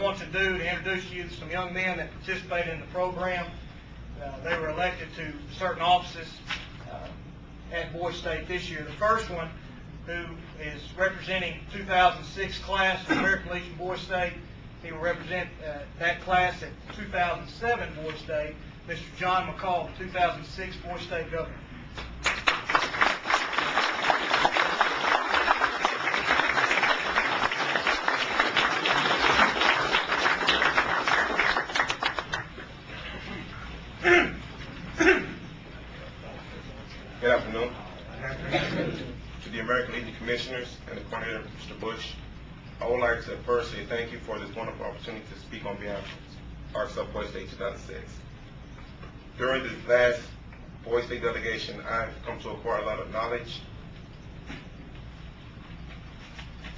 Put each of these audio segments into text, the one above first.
want to do to introduce you to some young men that participated in the program. They were elected to certain offices at Boys State this year. The first one, who is representing 2006 class of American Legion Boys State, he will represent that class at 2007 Boys State, Mr. John McCall, 2006 Boys State Governor. Good afternoon. To the American Legion Commissioners and the Coordinator, Mr. Bush, I would like to first say thank you for this wonderful opportunity to speak on behalf of our Sub-Boys State 2006. During this last Boys State delegation, I've come to acquire a lot of knowledge.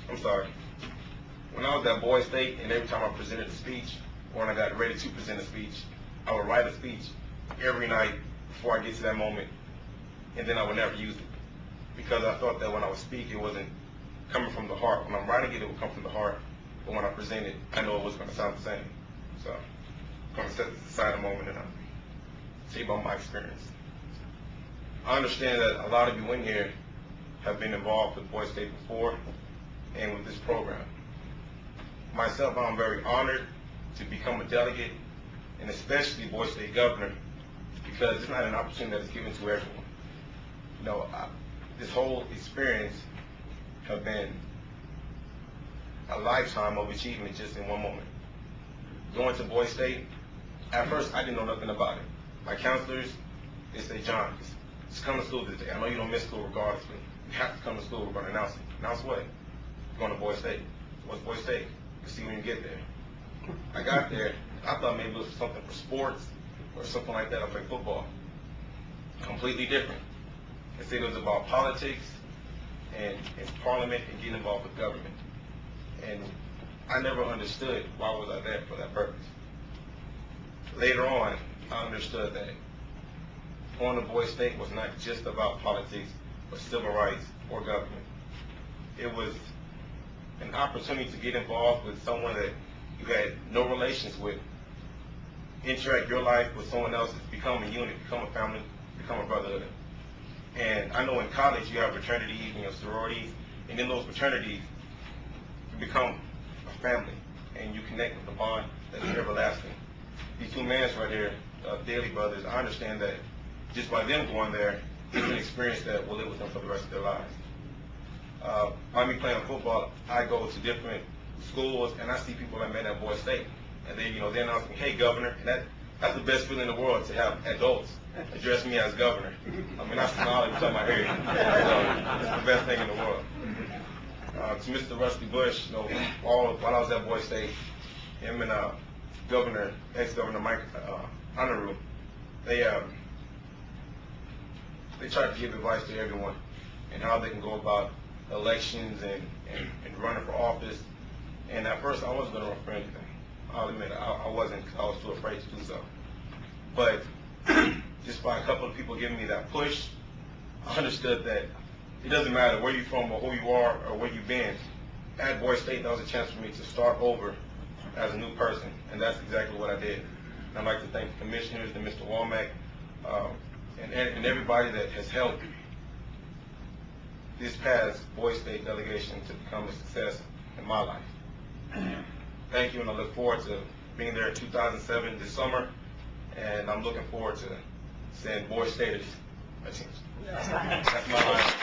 When I was at Boys State, and every time I presented a speech, or when I got ready to present a speech, I would write a speech every night before I get to that moment, and then I would never use it, because I thought that when I would speak, it wasn't coming from the heart. When I'm writing it, it would come from the heart, but when I present it, I know it was going to sound the same. So I'm going to set this aside a moment and tell you about my experience. I understand that a lot of you in here have been involved with Boys State before and with this program. Myself, I'm very honored to become a delegate, and especially Boys State Governor, because it's not an opportunity that is given to everyone. You know, this whole experience has been a lifetime of achievement just in one moment. Going to Boys State, at first I didn't know nothing about it. My counselors, they say, John, just come to school this day. I know you don't miss school regardless, but you have to come to school. We're going to announce it. Announce what? We're going to Boys State. What's Boys State? You'll see when you get there. I got there, I thought maybe it was something for sports or something like that. I played football. Completely different. They said it was about politics and parliament and getting involved with government. And I never understood why was I there for that purpose. Later on, I understood that going to Boys State was not just about politics or civil rights or government. It was an opportunity to get involved with someone that you had no relations with, interact your life with someone else, become a unit, become a family, become a brotherhood. And I know in college you have fraternities and your sororities, and in those fraternities you become a family and you connect with a bond that is everlasting. These two men right here, Daily Brothers, I understand that just by them going there, it's an experience that will live with them for the rest of their lives. By me playing football, I go to different schools and I see people I met at Boys State, and they announce me, "Hey, Governor," and that's the best feeling in the world, to have adults address me as Governor. I mean, I smile every time I hear it. So it's the best thing in the world. To Mr. Rusty Bush, while I was at Boys State, him and ex-Governor Mike Honoru, they tried to give advice to everyone and how they can go about elections and running for office. And at first, I wasn't going to run for anything. I'll admit, I wasn't, because I was too afraid to do so. But just by a couple of people giving me that push, I understood that it doesn't matter where you're from or who you are or where you've been. At Boys State, that was a chance for me to start over as a new person, and that's exactly what I did. And I'd like to thank the commissioners and Mr. Womack and everybody that has helped this past Boys State delegation to become a success in my life. Thank you, and I look forward to being there in 2007 this summer, and I'm looking forward to seeing Boys Staters attention. That's my life.